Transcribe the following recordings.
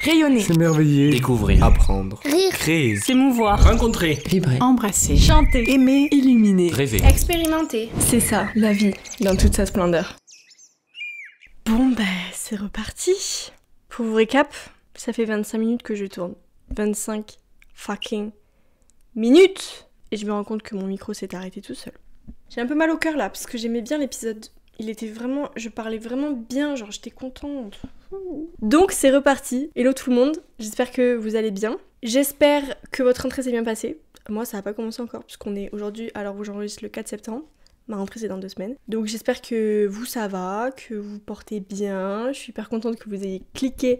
Rayonner, S'émerveiller, Découvrir, apprendre, Rire, créer, s'émouvoir, rencontrer, Vibrer. embrasser, chanter, aimer, illuminer. rêver. expérimenter. C'est ça, la vie, dans toute sa splendeur. Bon bah, c'est reparti. Pour vous récap, ça fait 25 minutes que je tourne. 25 fucking minutes. Et je me rends compte que mon micro s'est arrêté tout seul. J'ai un peu mal au cœur là, parce que j'aimais bien l'épisode. Il était vraiment... Je parlais vraiment bien, genre j'étais contente. Donc c'est reparti. Hello tout le monde, j'espère que vous allez bien. J'espère que votre rentrée s'est bien passée. Moi ça n'a pas commencé encore, puisqu'on est aujourd'hui, alors où j'enregistre le 4 septembre. Ma rentrée c'est dans 2 semaines. Donc j'espère que vous ça va, que vous portez bien. Je suis hyper contente que vous ayez cliqué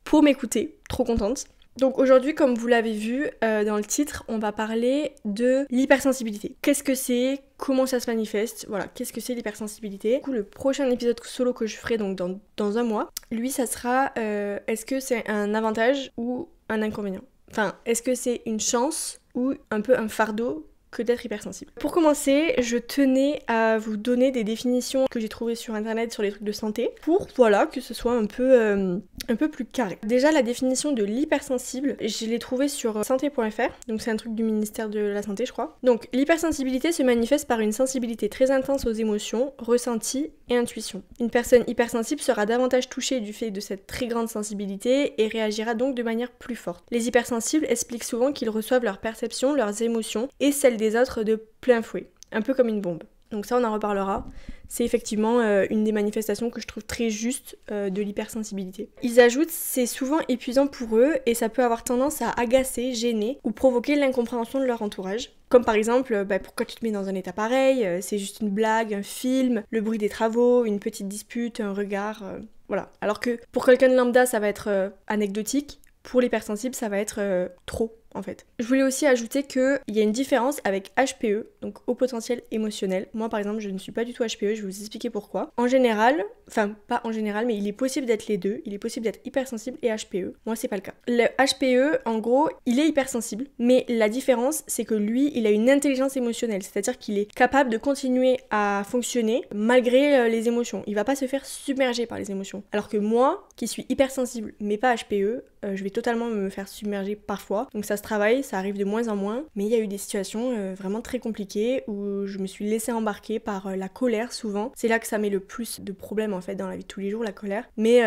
pour m'écouter. Trop contente. Donc aujourd'hui, comme vous l'avez vu dans le titre, on va parler de l'hypersensibilité. Qu'est-ce que c'est? Comment ça se manifeste? Voilà, qu'est-ce que c'est l'hypersensibilité? Du coup, le prochain épisode solo que je ferai donc dans un mois, lui ça sera est-ce que c'est un avantage ou un inconvénient? Enfin, est-ce que c'est une chance ou un peu un fardeau que d'être hypersensible? Pour commencer, je tenais à vous donner des définitions que j'ai trouvées sur internet sur les trucs de santé pour, voilà, que ce soit un peu plus carré. Déjà, la définition de l'hypersensible, je l'ai trouvée sur santé.fr, donc c'est un truc du ministère de la Santé, je crois. Donc, l'hypersensibilité se manifeste par une sensibilité très intense aux émotions, ressentis et intuitions. Une personne hypersensible sera davantage touchée du fait de cette très grande sensibilité et réagira donc de manière plus forte. Les hypersensibles expliquent souvent qu'ils reçoivent leurs perceptions, leurs émotions et celles des autres de plein fouet, un peu comme une bombe. Donc ça on en reparlera, c'est effectivement une des manifestations que je trouve très juste de l'hypersensibilité. Ils ajoutent c'est souvent épuisant pour eux et ça peut avoir tendance à agacer, gêner ou provoquer l'incompréhension de leur entourage. Comme par exemple, pourquoi tu te mets dans un état pareil, c'est juste une blague, un film, le bruit des travaux, une petite dispute, un regard, voilà. Alors que pour quelqu'un de lambda ça va être anecdotique, pour l'hypersensible ça va être trop. En fait. Je voulais aussi ajouter qu'il y a une différence avec HPE, donc haut potentiel émotionnel. Moi par exemple je ne suis pas du tout HPE, je vais vous expliquer pourquoi. En général, enfin pas en général, mais il est possible d'être les deux, il est possible d'être hypersensible et HPE. Moi c'est pas le cas. Le HPE en gros, il est hypersensible, mais la différence c'est que lui il a une intelligence émotionnelle, c'est-à-dire qu'il est capable de continuer à fonctionner malgré les émotions. Il va pas se faire submerger par les émotions. Alors que moi, qui suis hypersensible mais pas HPE, je vais totalement me faire submerger parfois, donc ça se travaille, ça arrive de moins en moins, mais il y a eu des situations vraiment très compliquées où je me suis laissée embarquer par la colère souvent. C'est là que ça met le plus de problèmes en fait dans la vie de tous les jours, la colère. Mais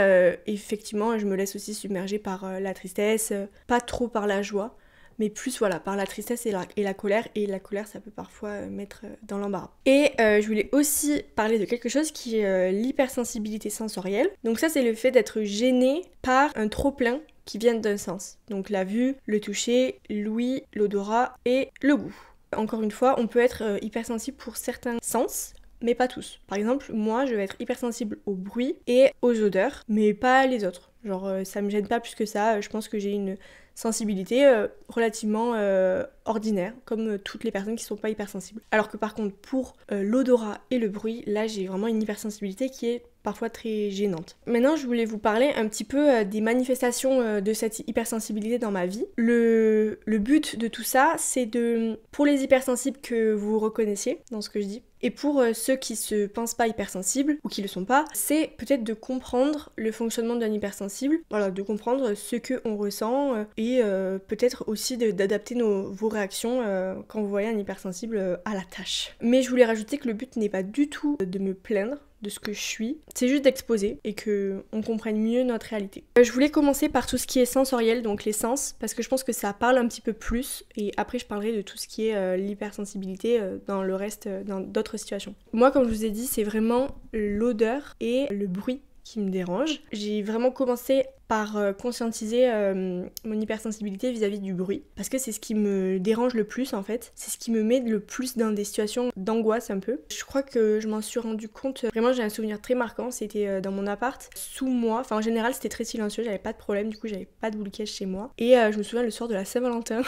effectivement, je me laisse aussi submerger par la tristesse, pas trop par la joie, mais plus voilà, par la tristesse et la colère, et la colère ça peut parfois mettre dans l'embarras. Et je voulais aussi parler de quelque chose qui est l'hypersensibilité sensorielle. Donc ça c'est le fait d'être gêné par un trop-plein qui viennent d'un sens. Donc la vue, le toucher, l'ouïe, l'odorat et le goût. Encore une fois, on peut être hypersensible pour certains sens, mais pas tous. Par exemple, moi, je vais être hypersensible au bruit et aux odeurs, mais pas les autres. Genre, ça me gêne pas plus que ça. Je pense que j'ai une sensibilité relativement ordinaire, comme toutes les personnes qui sont pas hypersensibles. Alors que par contre, pour l'odorat et le bruit, là, j'ai vraiment une hypersensibilité qui est parfois très gênante. Maintenant, je voulais vous parler un petit peu des manifestations de cette hypersensibilité dans ma vie. Le but de tout ça, c'est pour les hypersensibles que vous reconnaissiez dans ce que je dis, et pour ceux qui se pensent pas hypersensibles, ou qui le sont pas, c'est peut-être de comprendre le fonctionnement d'un hypersensible, voilà, de comprendre ce qu'on ressent, et peut-être aussi d'adapter vos réactions quand vous voyez un hypersensible à la tâche. Mais je voulais rajouter que le but n'est pas du tout de me plaindre de ce que je suis, c'est juste d'exposer et qu'on comprenne mieux notre réalité. Je voulais commencer par tout ce qui est sensoriel, donc les sens, parce que je pense que ça parle un petit peu plus, et après je parlerai de tout ce qui est l'hypersensibilité dans le reste, dans d'autres situations. Moi, comme je vous ai dit, c'est vraiment l'odeur et le bruit qui me dérange. J'ai vraiment commencé par conscientiser mon hypersensibilité vis-à-vis du bruit, parce que c'est ce qui me dérange le plus en fait, c'est ce qui me met le plus dans des situations d'angoisse un peu. Je crois que je m'en suis rendu compte, vraiment j'ai un souvenir très marquant, c'était dans mon appart, sous moi, enfin en général c'était très silencieux, j'avais pas de problème, du coup j'avais pas de boule cage chez moi, et je me souviens le soir de la Saint-Valentin,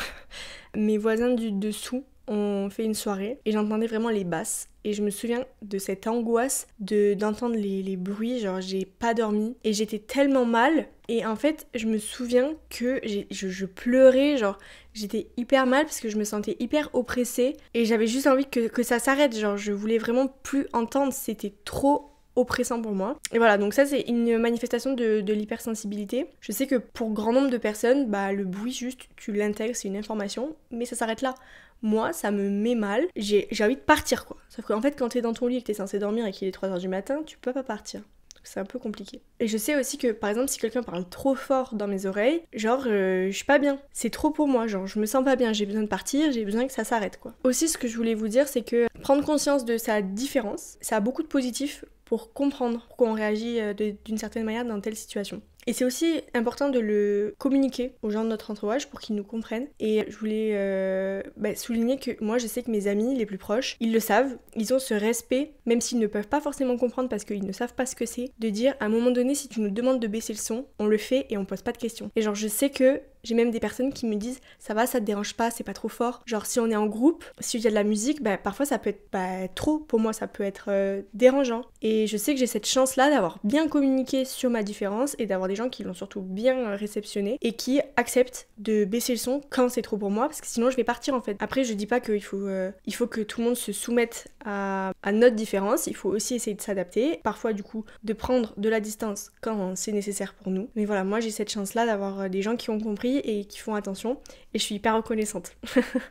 mes voisins du dessous ont fait une soirée et j'entendais vraiment les basses. Et je me souviens de cette angoisse d'entendre les bruits, genre j'ai pas dormi et j'étais tellement mal. Et en fait, je me souviens que je pleurais, genre j'étais hyper mal parce que je me sentais hyper oppressée et j'avais juste envie que ça s'arrête, genre je voulais vraiment plus entendre, c'était trop oppressant pour moi. Et voilà, donc ça c'est une manifestation de l'hypersensibilité. Je sais que pour grand nombre de personnes, bah le bruit juste, tu l'intègres, c'est une information, mais ça s'arrête là. Moi, ça me met mal, j'ai envie de partir quoi. Sauf qu'en fait, quand t'es dans ton lit et que t'es censé dormir et qu'il est 3h du matin, tu peux pas partir. C'est un peu compliqué. Et je sais aussi que, par exemple, si quelqu'un parle trop fort dans mes oreilles, genre, je suis pas bien. C'est trop pour moi, genre, je me sens pas bien, j'ai besoin de partir, j'ai besoin que ça s'arrête, quoi. Aussi, ce que je voulais vous dire, c'est que prendre conscience de sa différence, ça a beaucoup de positifs pour comprendre pourquoi on réagit d'une certaine manière dans telle situation. Et c'est aussi important de le communiquer aux gens de notre entourage pour qu'ils nous comprennent. Et je voulais souligner que moi, je sais que mes amis les plus proches, ils le savent, ils ont ce respect, même s'ils ne peuvent pas forcément comprendre parce qu'ils ne savent pas ce que c'est, de dire à un moment donné, si tu nous demandes de baisser le son, on le fait et on pose pas de questions. Et genre, je sais que j'ai même des personnes qui me disent ça va, ça te dérange pas, c'est pas trop fort. Genre si on est en groupe, s'il y a de la musique, bah parfois ça peut être trop pour moi, ça peut être dérangeant. Et je sais que j'ai cette chance là d'avoir bien communiqué sur ma différence et d'avoir des gens qui l'ont surtout bien réceptionné et qui acceptent de baisser le son quand c'est trop pour moi parce que sinon je vais partir en fait. Après je dis pas qu'il faut que tout le monde se soumette à notre différence, il faut aussi essayer de s'adapter, parfois du coup de prendre de la distance quand c'est nécessaire pour nous. Mais voilà, moi j'ai cette chance là d'avoir des gens qui ont compris et qui font attention et je suis hyper reconnaissante.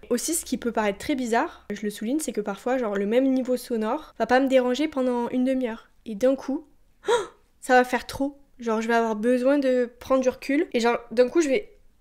Aussi ce qui peut paraître très bizarre, je le souligne, c'est que parfois genre le même niveau sonore va pas me déranger pendant une demi-heure et d'un coup ça va faire trop, genre je vais avoir besoin de prendre du recul et genre d'un coup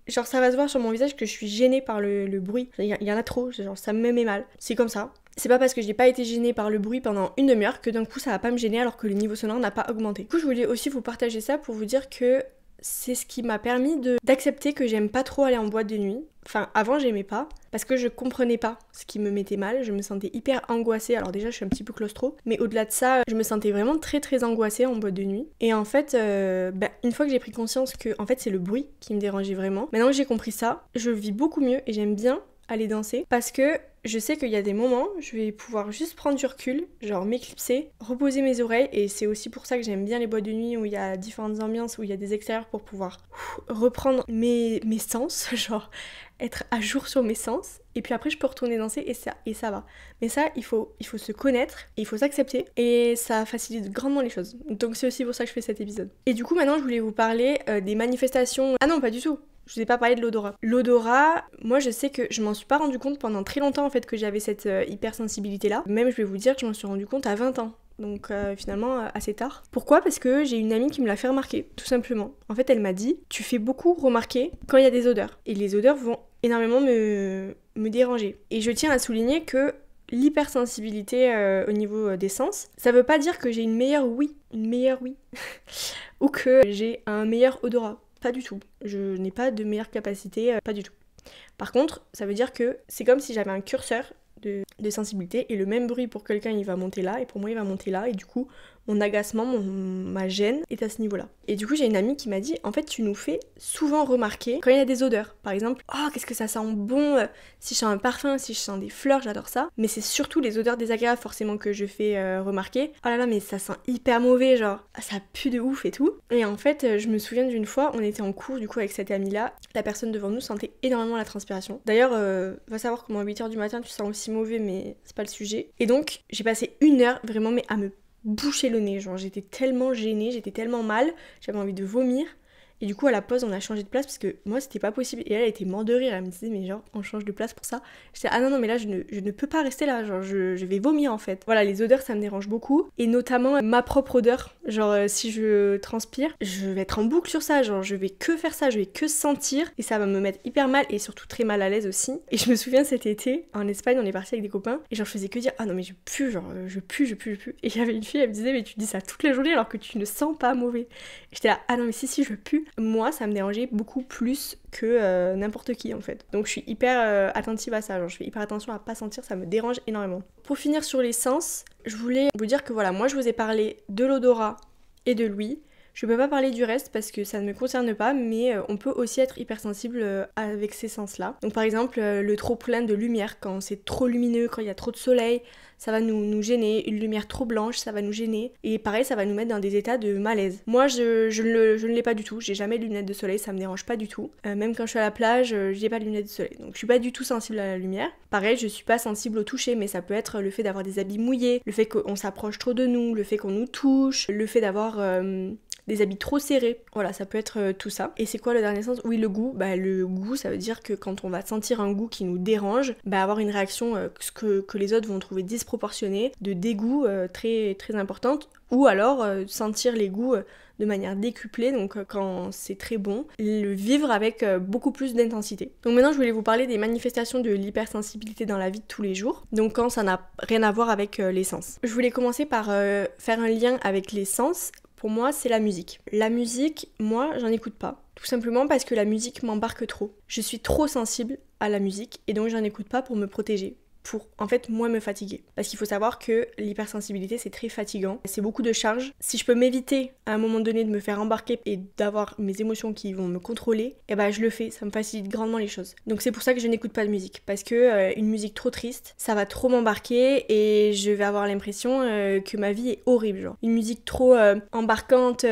genre ça va se voir sur mon visage que je suis gênée par le bruit, il y en a trop, genre ça me met mal, c'est comme ça. C'est pas parce que j'ai pas été gênée par le bruit pendant une demi-heure que d'un coup ça va pas me gêner alors que le niveau sonore n'a pas augmenté. Du coup je voulais aussi vous partager ça pour vous dire que c'est ce qui m'a permis d'accepter que j'aime pas trop aller en boîte de nuit. Enfin, avant j'aimais pas, parce que je comprenais pas ce qui me mettait mal, je me sentais hyper angoissée, alors déjà je suis un petit peu claustro, mais au-delà de ça, je me sentais vraiment très très angoissée en boîte de nuit. Et en fait, une fois que j'ai pris conscience que en fait c'est le bruit qui me dérangeait vraiment, maintenant que j'ai compris ça, je vis beaucoup mieux et j'aime bien aller danser, parce que je sais qu'il y a des moments, je vais pouvoir juste prendre du recul, genre m'éclipser, reposer mes oreilles, et c'est aussi pour ça que j'aime bien les boîtes de nuit où il y a différentes ambiances, où il y a des extérieurs pour pouvoir reprendre mes sens, genre être à jour sur mes sens, et puis après je peux retourner danser et ça va. Mais ça, il faut se connaître, et il faut s'accepter, et ça facilite grandement les choses. Donc c'est aussi pour ça que je fais cet épisode. Et du coup maintenant je voulais vous parler des manifestations... Ah non, pas du tout. Je vous ai pas parlé de l'odorat. L'odorat, moi je sais que je m'en suis pas rendu compte pendant très longtemps en fait que j'avais cette hypersensibilité là. Même je vais vous dire que je m'en suis rendu compte à 20 ans. Donc finalement assez tard. Pourquoi ? Parce que j'ai une amie qui me l'a fait remarquer, tout simplement. En fait elle m'a dit, tu fais beaucoup remarquer quand il y a des odeurs. Et les odeurs vont énormément me déranger. Et je tiens à souligner que l'hypersensibilité au niveau des sens, ça veut pas dire que j'ai une meilleure ouïe, ou que j'ai un meilleur odorat. Pas du tout. Je n'ai pas de meilleure capacité, pas du tout. Par contre, ça veut dire que c'est comme si j'avais un curseur de sensibilité et le même bruit pour quelqu'un il va monter là et pour moi il va monter là et du coup mon agacement, ma gêne est à ce niveau-là. Et du coup j'ai une amie qui m'a dit en fait tu nous fais souvent remarquer quand il y a des odeurs. Par exemple, oh qu'est-ce que ça sent bon, si je sens un parfum, si je sens des fleurs, j'adore ça. Mais c'est surtout les odeurs désagréables forcément que je fais remarquer. Oh là là mais ça sent hyper mauvais, genre ça pue de ouf et tout. Et en fait je me souviens d'une fois, on était en cours du coup avec cette amie-là, la personne devant nous sentait énormément la transpiration. D'ailleurs va savoir comment à 8h du matin tu sens aussi mauvais mais c'est pas le sujet. Et donc j'ai passé 1 heure vraiment mais à me boucher le nez, genre j'étais tellement gênée, j'étais tellement mal, j'avais envie de vomir. Et du coup à la pause on a changé de place parce que moi c'était pas possible et elle était morte de rire, elle me disait mais genre on change de place pour ça. J'étais ah non mais là je ne peux pas rester là, genre je vais vomir en fait. Voilà, les odeurs ça me dérange beaucoup et notamment ma propre odeur, genre si je transpire je vais être en boucle sur ça, genre je vais que faire ça, je vais que sentir et ça va me mettre hyper mal et surtout très mal à l'aise aussi. Et je me souviens cet été en Espagne on est parti avec des copains et genre je faisais que dire ah non mais je pue, genre je pue. Et il y avait une fille elle me disait mais tu dis ça toute la journée alors que tu ne sens pas mauvais. Et j'étais là ah non mais si je pue. Moi ça me dérangeait beaucoup plus que n'importe qui en fait. Donc je suis hyper attentive à ça, genre je fais hyper attention à pas sentir, ça me dérange énormément. Pour finir sur les sens, je voulais vous dire que voilà, moi je vous ai parlé de l'odorat et de l'ouïe. Je peux pas parler du reste parce que ça ne me concerne pas, mais on peut aussi être hypersensible avec ces sens-là. Donc par exemple, le trop plein de lumière, quand c'est trop lumineux, quand il y a trop de soleil, ça va nous gêner. Une lumière trop blanche, ça va nous gêner. Et pareil, ça va nous mettre dans des états de malaise. Moi, je ne l'ai pas du tout. J'ai jamais de lunettes de soleil, ça me dérange pas du tout. Même quand je suis à la plage, j'ai pas de lunettes de soleil. Donc je suis pas du tout sensible à la lumière. Pareil, je suis pas sensible au toucher, mais ça peut être le fait d'avoir des habits mouillés, le fait qu'on s'approche trop de nous, le fait qu'on nous touche, le fait d'avoir des habits trop serrés. Voilà, ça peut être tout ça. Et c'est quoi le dernier sens? Oui, le goût. Le goût, ça veut dire que quand on va sentir un goût qui nous dérange, avoir une réaction que les autres vont trouver disproportionnée, de dégoût très, très importante, ou alors sentir les goûts de manière décuplée, donc quand c'est très bon, le vivre avec beaucoup plus d'intensité. Donc maintenant, je voulais vous parler des manifestations de l'hypersensibilité dans la vie de tous les jours, donc quand ça n'a rien à voir avec les sens. Je voulais commencer par faire un lien avec les sens. Pour moi, c'est la musique. La musique, moi, j'en écoute pas. Tout simplement parce que la musique m'embarque trop. Je suis trop sensible à la musique et donc j'en écoute pas pour me protéger. Pour en fait moins me fatiguer. Parce qu'il faut savoir que l'hypersensibilité c'est très fatigant, c'est beaucoup de charges. Si je peux m'éviter à un moment donné de me faire embarquer et d'avoir mes émotions qui vont me contrôler, je le fais, ça me facilite grandement les choses. Donc c'est pour ça que je n'écoute pas de musique, parce que une musique trop triste, ça va trop m'embarquer et je vais avoir l'impression que ma vie est horrible, genre. Une musique trop embarquante,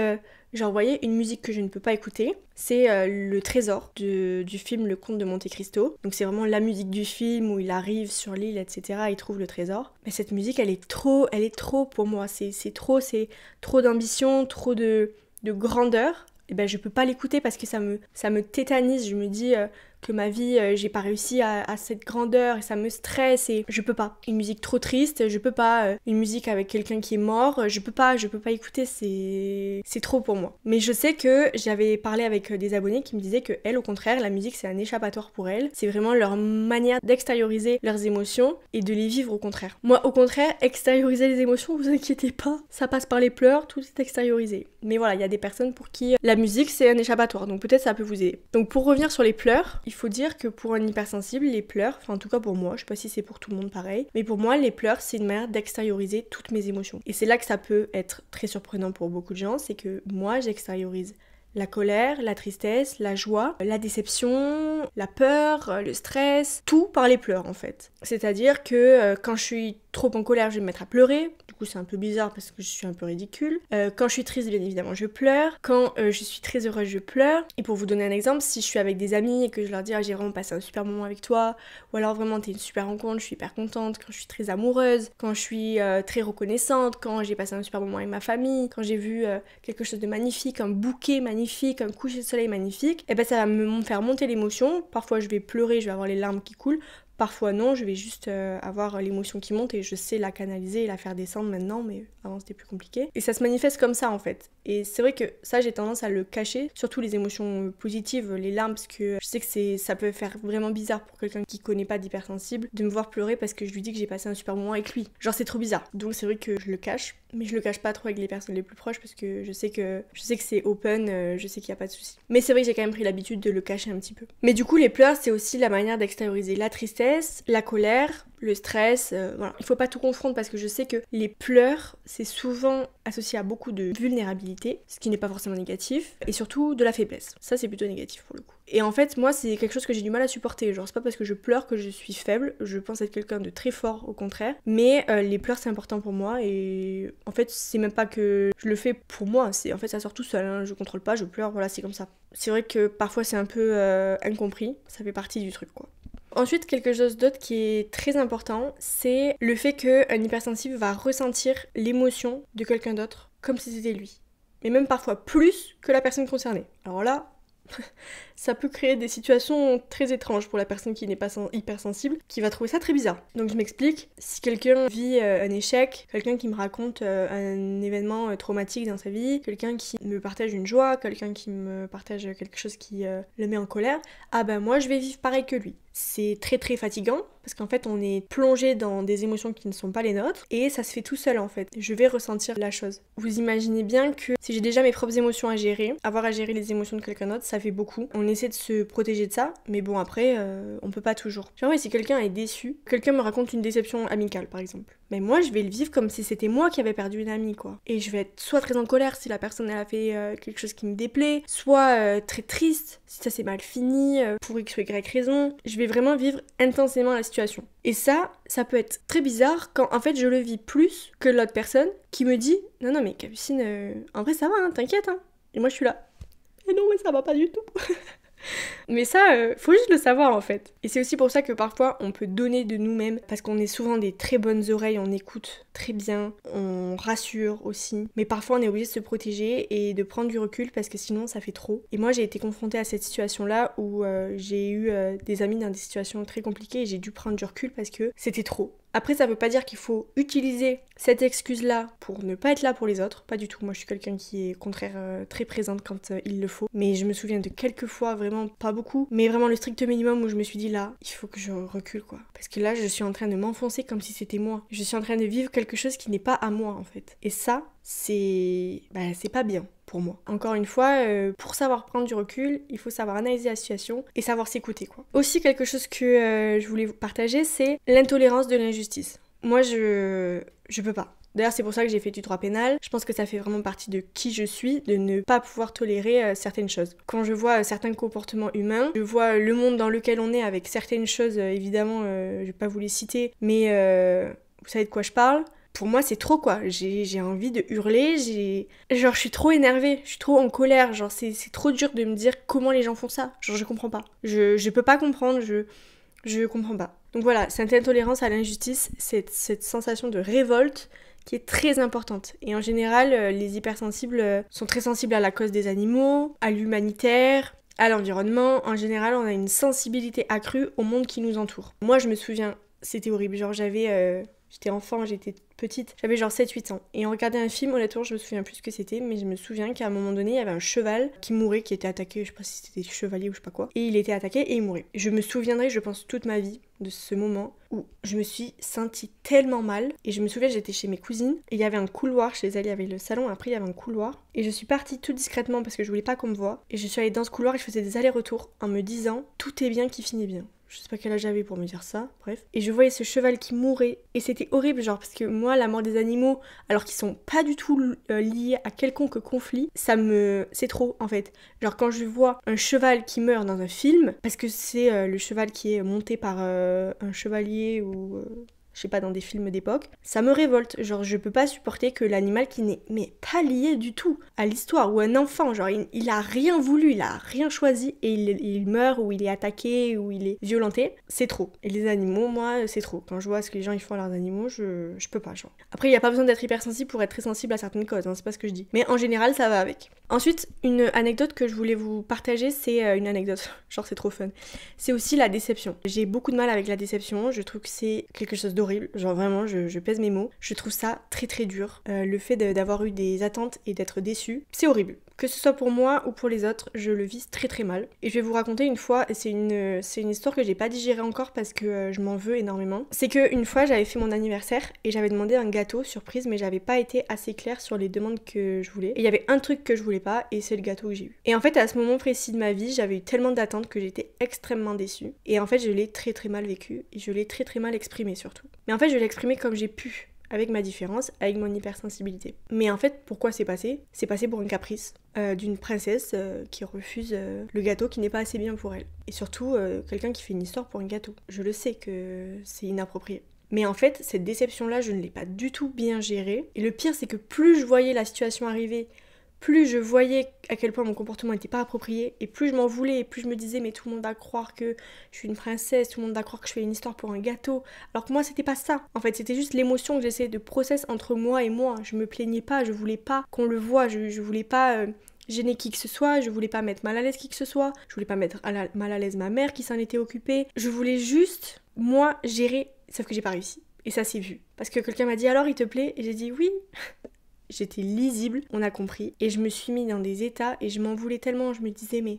genre, vous voyez, une musique que je ne peux pas écouter, c'est Le Trésor du film Le Comte de Monte Cristo. Donc c'est vraiment la musique du film où il arrive sur l'île, etc. Il trouve le trésor. Mais cette musique, elle est trop pour moi. C'est trop d'ambition, trop de grandeur. Et je peux pas l'écouter parce que ça me tétanise. Je me dis que ma vie, j'ai pas réussi à cette grandeur et ça me stresse et je peux pas. Une musique trop triste, je peux pas. Une musique avec quelqu'un qui est mort, je peux pas écouter, c'est trop pour moi. Mais je sais que j'avais parlé avec des abonnés qui me disaient que elles, au contraire, la musique c'est un échappatoire pour elles. C'est vraiment leur manière d'extérioriser leurs émotions et de les vivre au contraire. Moi, au contraire, extérioriser les émotions, vous inquiétez pas, ça passe par les pleurs, tout est extériorisé. Mais voilà, il y a des personnes pour qui la musique c'est un échappatoire, donc peut-être ça peut vous aider. Donc pour revenir sur les pleurs, il faut dire que pour un hypersensible, les pleurs, enfin en tout cas pour moi, je sais pas si c'est pour tout le monde pareil, mais pour moi les pleurs c'est une manière d'extérioriser toutes mes émotions. Et c'est là que ça peut être très surprenant pour beaucoup de gens, c'est que moi j'extériorise la colère, la tristesse, la joie, la déception, la peur, le stress, tout par les pleurs en fait. C'est-à-dire que quand je suis trop en colère, je vais me mettre à pleurer. Du coup, c'est un peu bizarre parce que je suis un peu ridicule. Quand je suis triste, bien évidemment, je pleure. Quand je suis très heureuse, je pleure. Et pour vous donner un exemple, si je suis avec des amis et que je leur dis j'ai vraiment passé un super moment avec toi, ou alors vraiment t'es une super rencontre, je suis hyper contente, quand je suis très amoureuse, quand je suis très reconnaissante, quand j'ai passé un super moment avec ma famille, quand j'ai vu quelque chose de magnifique, un bouquet magnifique, un coucher de soleil magnifique, ça va me faire monter l'émotion. Parfois je vais pleurer, je vais avoir les larmes qui coulent. Parfois non, je vais juste avoir l'émotion qui monte et je sais la canaliser et la faire descendre maintenant, mais avant c'était plus compliqué. Et ça se manifeste comme ça en fait. Et c'est vrai que ça j'ai tendance à le cacher, surtout les émotions positives, les larmes, parce que je sais que ça peut faire vraiment bizarre pour quelqu'un qui connaît pas d'hypersensible de me voir pleurer parce que je lui dis que j'ai passé un super moment avec lui. Genre c'est trop bizarre. Donc c'est vrai que je le cache, mais je le cache pas trop avec les personnes les plus proches parce que je sais que c'est open, je sais qu'il y a pas de souci. Mais c'est vrai que j'ai quand même pris l'habitude de le cacher un petit peu. Mais du coup les pleurs c'est aussi la manière d'extérioriser la tristesse, la colère, le stress, voilà. Il faut pas tout confondre parce que je sais que les pleurs, c'est souvent associé à beaucoup de vulnérabilité, ce qui n'est pas forcément négatif, et surtout de la faiblesse. Ça, c'est plutôt négatif pour le coup. Et en fait, moi, c'est quelque chose que j'ai du mal à supporter. Genre, c'est pas parce que je pleure que je suis faible, je pense être quelqu'un de très fort, au contraire. Mais les pleurs, c'est important pour moi, et en fait, c'est même pas que je le fais pour moi, en fait, ça sort tout seul, hein. Je contrôle pas, je pleure, voilà, c'est comme ça. C'est vrai que parfois, c'est un peu incompris, ça fait partie du truc, quoi. Ensuite, quelque chose d'autre qui est très important, c'est le fait qu'un hypersensible va ressentir l'émotion de quelqu'un d'autre comme si c'était lui. Mais même parfois plus que la personne concernée. Alors là, ça peut créer des situations très étranges pour la personne qui n'est pas hypersensible, qui va trouver ça très bizarre. Donc je m'explique, si quelqu'un vit un échec, quelqu'un qui me raconte un événement traumatique dans sa vie, quelqu'un qui me partage une joie, quelqu'un qui me partage quelque chose qui le met en colère, moi je vais vivre pareil que lui. C'est très très fatigant parce qu'en fait on est plongé dans des émotions qui ne sont pas les nôtres et ça se fait tout seul en fait. Je vais ressentir la chose. Vous imaginez bien que si j'ai déjà mes propres émotions à gérer, avoir à gérer les émotions de quelqu'un d'autre, ça fait beaucoup. On essaie de se protéger de ça, mais bon après on peut pas toujours. Genre si quelqu'un est déçu, quelqu'un me raconte une déception amicale par exemple, mais moi je vais le vivre comme si c'était moi qui avais perdu une amie quoi. Et je vais être soit très en colère si la personne elle a fait quelque chose qui me déplaît, soit très triste si ça s'est mal fini, pour x ou y raison. Je vais vraiment vivre intensément la situation. Et ça peut être très bizarre quand en fait je le vis plus que l'autre personne qui me dit non mais Capucine, en vrai ça va, hein, t'inquiète. Hein. Et moi je suis là, mais non mais ça va pas du tout. Mais ça, faut juste le savoir en fait. Et c'est aussi pour ça que parfois on peut donner de nous-mêmes, parce qu'on est souvent des très bonnes oreilles, on écoute très bien, on rassure aussi. Mais parfois on est obligé de se protéger et de prendre du recul parce que sinon ça fait trop. Et moi j'ai été confrontée à cette situation-là où j'ai eu des amis dans des situations très compliquées et j'ai dû prendre du recul parce que c'était trop. Après, ça veut pas dire qu'il faut utiliser cette excuse-là pour ne pas être là pour les autres. Pas du tout. Moi, je suis quelqu'un qui est, au contraire, très présente quand il le faut. Mais je me souviens de quelques fois, vraiment pas beaucoup, mais vraiment le strict minimum où je me suis dit là, il faut que je recule, quoi. Parce que là, je suis en train de m'enfoncer comme si c'était moi. Je suis en train de vivre quelque chose qui n'est pas à moi, en fait. Et ça, c'est pas bien pour moi. Encore une fois, pour savoir prendre du recul, il faut savoir analyser la situation et savoir s'écouter, quoi. Aussi, quelque chose que je voulais vous partager, c'est l'intolérance de l'injustice. Moi, je peux pas. D'ailleurs, c'est pour ça que j'ai fait du droit pénal. Je pense que ça fait vraiment partie de qui je suis, de ne pas pouvoir tolérer certaines choses. Quand je vois certains comportements humains, je vois le monde dans lequel on est avec certaines choses, évidemment, je vais pas vous les citer, mais vous savez de quoi je parle. Pour moi, c'est trop, quoi. J'ai envie de hurler, genre, je suis trop énervée, je suis trop en colère, genre, c'est trop dur de me dire comment les gens font ça. Genre, je comprends pas. Je peux pas comprendre, je comprends pas. Donc voilà, cette intolérance à l'injustice, cette sensation de révolte qui est très importante. Et en général, les hypersensibles sont très sensibles à la cause des animaux, à l'humanitaire, à l'environnement. En général, on a une sensibilité accrue au monde qui nous entoure. Moi, je me souviens, c'était horrible, genre j'étais enfant, j'étais petite, j'avais genre 7-8 ans. Et on regardait un film, honnêtement, je me souviens plus ce que c'était, mais je me souviens qu'à un moment donné, il y avait un cheval qui mourait, qui était attaqué, je sais pas si c'était des chevaliers ou je sais pas quoi. Et il était attaqué et il mourait. Je me souviendrai, je pense, toute ma vie de ce moment où je me suis sentie tellement mal. Et je me souviens, j'étais chez mes cousines, et il y avait un couloir chez elles, il y avait le salon, après il y avait un couloir. Et je suis partie tout discrètement parce que je voulais pas qu'on me voie. Et je suis allée dans ce couloir et je faisais des allers-retours en me disant, tout est bien qui finit bien. Je sais pas quel âge j'avais pour me dire ça, bref. Et je voyais ce cheval qui mourait, et c'était horrible, genre, parce que moi, la mort des animaux, alors qu'ils sont pas du tout liés à quelconque conflit, c'est trop, en fait. Genre, quand je vois un cheval qui meurt dans un film, parce que c'est le cheval qui est monté par un chevalier ou... je sais pas, dans des films d'époque, ça me révolte. Genre, je peux pas supporter que l'animal qui n'est mais pas lié du tout à l'histoire, ou un enfant, genre, il a rien voulu, il a rien choisi, et il meurt, ou il est attaqué, ou il est violenté, c'est trop. Et les animaux, moi, c'est trop. Quand je vois ce que les gens ils font à leurs animaux, je peux pas, genre. Après, il y a pas besoin d'être hypersensible pour être très sensible à certaines causes, hein, c'est pas ce que je dis. Mais en général, ça va avec. Ensuite, une anecdote que je voulais vous partager, c'est une anecdote, genre c'est trop fun. C'est aussi la déception. J'ai beaucoup de mal avec la déception, je trouve que c'est quelque chose horrible, genre vraiment je pèse mes mots, je trouve ça très très dur, le fait d'avoir eu des attentes et d'être déçue, c'est horrible. Que ce soit pour moi ou pour les autres, je le vis très très mal. Et je vais vous raconter une fois, et c'est une histoire que j'ai pas digérée encore parce que je m'en veux énormément. C'est qu'une fois j'avais fait mon anniversaire et j'avais demandé un gâteau surprise, mais j'avais pas été assez claire sur les demandes que je voulais. Et il y avait un truc que je voulais pas et c'est le gâteau que j'ai eu. Et en fait à ce moment précis de ma vie, j'avais eu tellement d'attentes que j'étais extrêmement déçue. Et en fait je l'ai très très mal vécu et je l'ai très très mal exprimé surtout. Mais en fait je l'ai exprimé comme j'ai pu, avec ma différence, avec mon hypersensibilité. Mais en fait, pourquoi c'est passé? C'est passé pour un caprice d'une princesse qui refuse le gâteau qui n'est pas assez bien pour elle. Et surtout, quelqu'un qui fait une histoire pour un gâteau. Je le sais que c'est inapproprié. Mais en fait, cette déception-là, je ne l'ai pas du tout bien gérée. Et le pire, c'est que plus je voyais la situation arriver, plus je voyais à quel point mon comportement n'était pas approprié, et plus je m'en voulais, et plus je me disais mais tout le monde va croire que je suis une princesse, tout le monde va croire que je fais une histoire pour un gâteau, alors que moi c'était pas ça. En fait c'était juste l'émotion que j'essayais de process entre moi et moi. Je me plaignais pas, je voulais pas qu'on le voie, je voulais pas gêner qui que ce soit, je voulais pas mettre mal à l'aise qui que ce soit, je voulais pas mettre mal à l'aise ma mère qui s'en était occupée, je voulais juste moi gérer, sauf que j'ai pas réussi. Et ça s'est vu. Parce que quelqu'un m'a dit alors il te plaît? Et j'ai dit oui. J'étais lisible, on a compris, et je me suis mis dans des états et je m'en voulais tellement, je me disais mais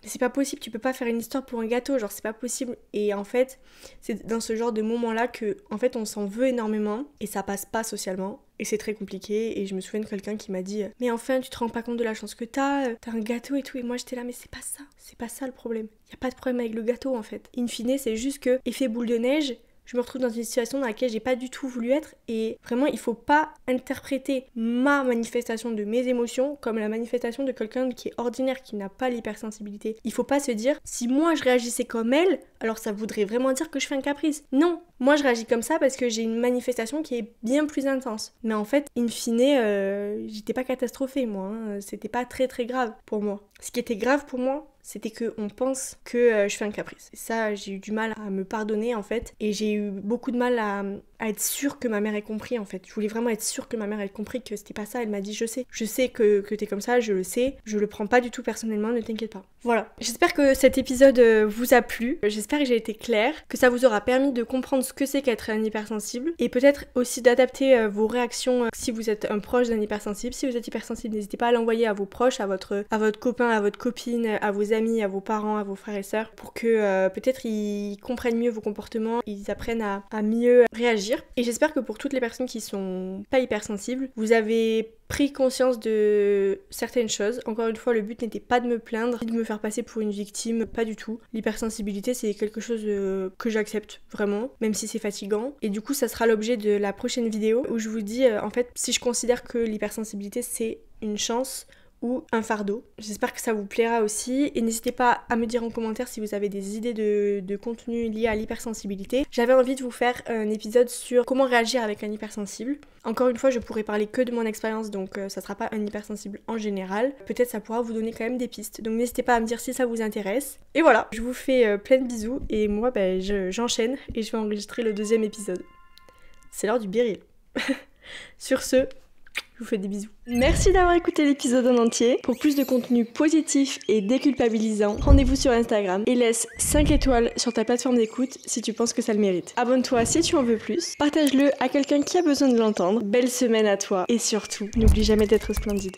c'est pas possible, tu peux pas faire une histoire pour un gâteau, genre c'est pas possible. Et en fait, c'est dans ce genre de moment-là que en fait on s'en veut énormément et ça passe pas socialement. Et c'est très compliqué, et je me souviens de quelqu'un qui m'a dit mais enfin tu te rends pas compte de la chance que t'as un gâteau et tout, et moi j'étais là mais c'est pas ça le problème. Y a pas de problème avec le gâteau en fait. In fine c'est juste que effet boule de neige, je me retrouve dans une situation dans laquelle j'ai pas du tout voulu être et vraiment il faut pas interpréter ma manifestation de mes émotions comme la manifestation de quelqu'un qui est ordinaire, qui n'a pas l'hypersensibilité. Il faut pas se dire si moi je réagissais comme elle, alors ça voudrait vraiment dire que je fais un caprice. Non, moi je réagis comme ça parce que j'ai une manifestation qui est bien plus intense. Mais en fait, in fine, j'étais pas catastrophée moi, hein. C'était pas très très grave pour moi. Ce qui était grave pour moi, c'était qu'on pense que je fais un caprice. Et ça, j'ai eu du mal à me pardonner en fait. Et j'ai eu beaucoup de mal à être sûre que ma mère ait compris en fait. Je voulais vraiment être sûre que ma mère ait compris que c'était pas ça. Elle m'a dit je sais que t'es comme ça, je le sais. Je le prends pas du tout personnellement, ne t'inquiète pas. Voilà. J'espère que cet épisode vous a plu. J'espère que j'ai été claire, que ça vous aura permis de comprendre ce que c'est qu'être un hypersensible. Et peut-être aussi d'adapter vos réactions si vous êtes un proche d'un hypersensible. Si vous êtes hypersensible, n'hésitez pas à l'envoyer à vos proches, à votre copain, à votre copine, à vos amis, à vos parents, à vos frères et sœurs, pour que peut-être ils comprennent mieux vos comportements, ils apprennent à mieux réagir. Et j'espère que pour toutes les personnes qui sont pas hypersensibles, vous avez pris conscience de certaines choses. Encore une fois, le but n'était pas de me plaindre, ni de me faire passer pour une victime, pas du tout. L'hypersensibilité, c'est quelque chose que j'accepte vraiment, même si c'est fatigant. Et du coup, ça sera l'objet de la prochaine vidéo où je vous dis, en fait, si je considère que l'hypersensibilité, c'est une chance ou un fardeau. J'espère que ça vous plaira aussi et n'hésitez pas à me dire en commentaire si vous avez des idées de contenu liés à l'hypersensibilité. J'avais envie de vous faire un épisode sur comment réagir avec un hypersensible. Encore une fois, je pourrais parler que de mon expérience, donc ça sera pas un hypersensible en général. Peut-être ça pourra vous donner quand même des pistes. Donc n'hésitez pas à me dire si ça vous intéresse. Et voilà, je vous fais plein de bisous et moi j'enchaîne et je vais enregistrer le deuxième épisode. C'est l'heure du biril. Sur ce, je vous fais des bisous. Merci d'avoir écouté l'épisode en entier. Pour plus de contenu positif et déculpabilisant, rendez-vous sur Instagram et laisse 5 étoiles sur ta plateforme d'écoute si tu penses que ça le mérite. Abonne-toi si tu en veux plus. Partage-le à quelqu'un qui a besoin de l'entendre. Belle semaine à toi et surtout, n'oublie jamais d'être splendide.